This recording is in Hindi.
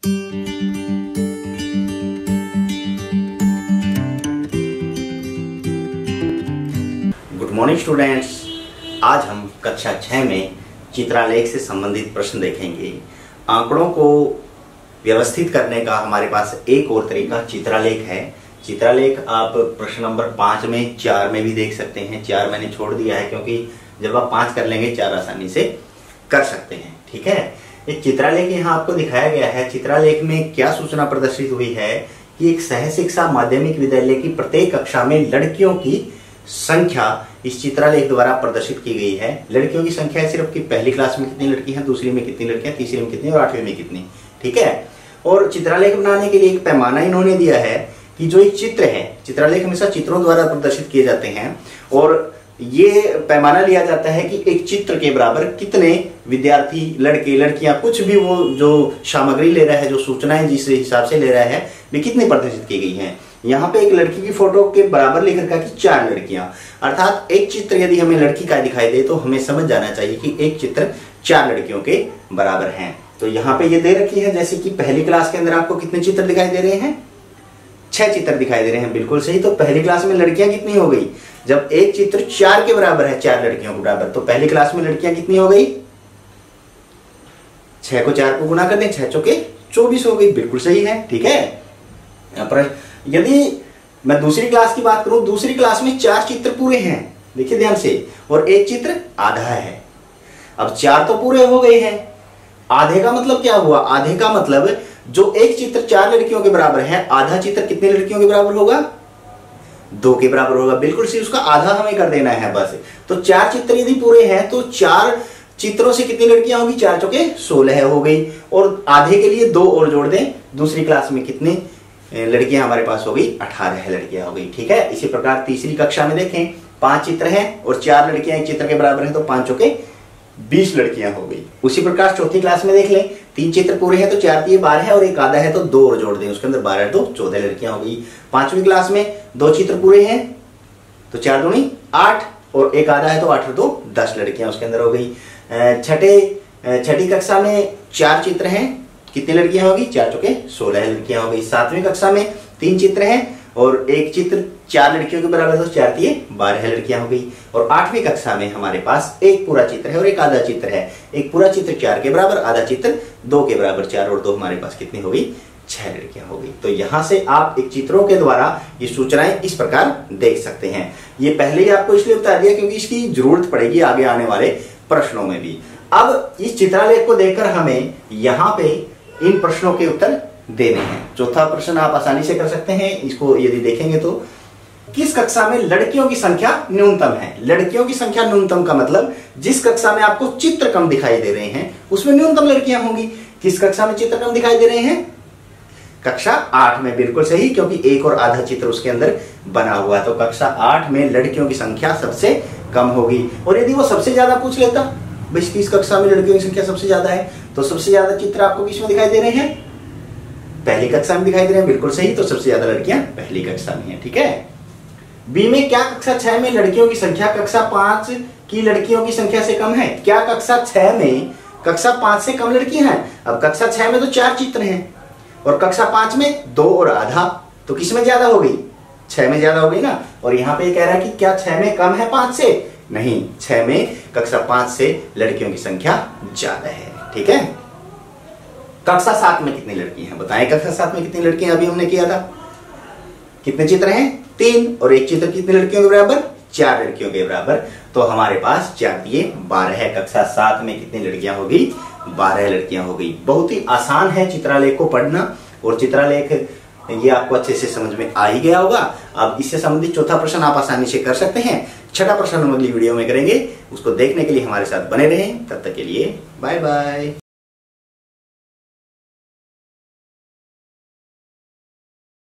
Good morning students. आज हम कक्षा 6 में चित्रालेख से संबंधित प्रश्न देखेंगे। आंकड़ों को व्यवस्थित करने का हमारे पास एक और तरीका चित्रालेख है। चित्रालेख आप प्रश्न नंबर 5 में, 4 में भी देख सकते हैं। 4 मैंने छोड़ दिया है क्योंकि जब आप 5 कर लेंगे 4 आसानी से कर सकते हैं। ठीक है, एक चित्रालेख यहाँ आपको दिखाया गया है। चित्रालेख में क्या सूचना प्रदर्शित हुई है कि एक सह शिक्षा माध्यमिक विद्यालय की प्रत्येक कक्षा में लड़कियों की संख्या इस चित्रालेख द्वारा प्रदर्शित की गई है। लड़कियों की संख्या है सिर्फ कि पहली क्लास में कितनी लड़की हैं, दूसरी में कितनी लड़कियां, तीसरी में कितनी और 8वीं में कितनी। ठीक है, और चित्रालेख बनाने के लिए एक पैमाना इन्होंने दिया है कि जो एक चित्र है, चित्रालेख हमेशा चित्रों द्वारा प्रदर्शित किए जाते हैं और ये पैमाना लिया जाता है कि एक चित्र के बराबर कितने विद्यार्थी, लड़के लड़कियां, कुछ भी वो जो सामग्री ले रहा है, जो सूचनाएं जिस हिसाब से ले रहा है, वे कितनी प्रदर्शित की गई हैं। यहाँ पे एक लड़की की फोटो के बराबर लिख रखा कि 4 लड़कियां, अर्थात एक चित्र यदि हमें लड़की का दिखाई दे तो हमें समझ जाना चाहिए कि एक चित्र 4 लड़कियों के बराबर हैं। तो यहाँ पे ये दे रखी है, जैसे कि पहली क्लास के अंदर आपको कितने चित्र दिखाई दे रहे हैं, 6 चित्र दिखाई दे रहे हैं। बिल्कुल सही। तो पहली क्लास में लड़कियां कितनी हो गई, जब एक चित्र 4 के बराबर है, 4 लड़कियों के बराबर, तो पहली क्लास में लड़कियां कितनी हो गई, 6 को 4 को गुना कर दें, 6 चौके 24 हो गई। बिल्कुल सही है। ठीक है, यहाँ पर यदि मैं दूसरी क्लास की बात करूं, दूसरी क्लास में 4 चित्र पूरे हैं, देखिए ध्यान से, और एक चित्र आधा है। अब 4 तो पूरे हो गए हैं, आधे का मतलब क्या हुआ, आधे का मतलब जो एक चित्र 4 लड़कियों के बराबर है, आधा चित्र कितने लड़कियों के बराबर होगा, 2 के बराबर होगा। बिल्कुल सही, उसका आधा हमें कर देना है बस। तो 4 चित्र यदि पूरे हैं तो 4 चित्रों से कितनी लड़कियां होगी, 4 चौके 16 हो गई, और आधे के लिए 2 और जोड़ दें, दूसरी क्लास में कितनी लड़कियां हमारे पास हो गई, 18 लड़कियां हो गई। ठीक है, इसी प्रकार तीसरी कक्षा में देखें, 5 चित्र हैं और 4 लड़कियां एक चित्र के बराबर हैं, तो 5 चौके 20 लड़कियां हो गई। उसी प्रकार चौथी क्लास में देख लें, 3 चित्र पूरे हैं तो 4 दिए 12 है, और एक आधा है तो 2 और जोड़ दें, उसके अंदर 12 तो 14 लड़कियां हो गई। 5वीं क्लास में 2 चित्र पूरे हैं तो 4 दूनी 8, और एक आधा है तो 8 और 2 10 लड़कियां उसके अंदर हो गई। छठी कक्षा में 4 चित्र हैं, कितनी लड़कियां होगी, 4 चौके 16 लड़कियां हो गई। 7वीं कक्षा में 3 चित्र हैं और एक चित्र 4 लड़कियों के बराबर, तो 4 दिए 12 लड़कियां हो गई। और 8वीं कक्षा में हमारे पास एक पूरा चित्र है और एक आधा चित्र है। एक पूरा चित्र 4 के बराबर, आधा चित्र 2 के बराबर, 4 और 2 हमारे पास कितनी हो गई, 6 लड़कियां हो गई। तो यहां से आप एक चित्रों के द्वारा ये सूचनाएं इस प्रकार देख सकते हैं। ये पहले ही आपको इसलिए बता दिया क्योंकि इसकी जरूरत पड़ेगी आगे आने वाले प्रश्नों में भी। अब इस चित्रालेख को देखकर हमें यहाँ पे इन प्रश्नों के उत्तर देने हैं। चौथा प्रश्न आप आसानी से कर सकते हैं, इसको यदि देखेंगे तो, किस कक्षा में लड़कियों की संख्या न्यूनतम है। लड़कियों की संख्या न्यूनतम का मतलब जिस कक्षा में आपको चित्र कम दिखाई दे रहे हैं उसमें न्यूनतम लड़कियां होंगी। किस कक्षा में चित्र कम दिखाई दे रहे हैं, कक्षा 8 में। बिल्कुल सही, क्योंकि एक और आधा चित्र उसके अंदर बना हुआ है, तो कक्षा 8 में लड़कियों की संख्या सबसे कम होगी। और यदि वो सबसे ज्यादा पूछ लेता, भाई किस कक्षा में लड़कियों की संख्या सबसे ज्यादा है, तो सबसे ज्यादा चित्र आपको किसमें दिखाई दे रहे हैं, पहली कक्षा में दिखाई दे रहे हैं। बिल्कुल सही, तो सबसे ज्यादा लड़कियां पहली कक्षा में है। ठीक है, बी में क्या कक्षा 6 में लड़कियों की संख्या कक्षा 5 की लड़कियों की संख्या से कम है। क्या कक्षा 6 में कक्षा 5 से कम लड़कियां हैं। अब कक्षा 6 में तो 4 चित्र हैं और कक्षा 5 में 2 और आधा, तो किसमें ज्यादा हो गई, 6 में ज्यादा हो गई ना। और यहाँ पे कह रहा है कि क्या 6 में कम है 5 से, नहीं, 6 में कक्षा 5 से लड़कियों की संख्या ज्यादा है। ठीक है, कक्षा 7 में कितनी लड़कियां हैं, बताएं कक्षा 7 में कितनी लड़कियां, अभी हमने किया था, कितने चित्र हैं, 3, और एक चित्र कितनी लड़कियों के बराबर, 4 लड़कियों के बराबर, तो हमारे पास 4 दिए 12 है। कक्षा 7 में कितनी लड़कियां होगी, 12 लड़कियां हो गई। बहुत ही आसान है चित्रालेख को पढ़ना, और चित्रालेख ये आपको अच्छे से समझ में आ ही गया होगा। अब इससे संबंधित चौथा प्रश्न आप आसानी से कर सकते हैं। छठा प्रश्न हम अगली वीडियो में करेंगे, उसको देखने के लिए हमारे साथ बने रहें। तब तक के लिए बाय बाय।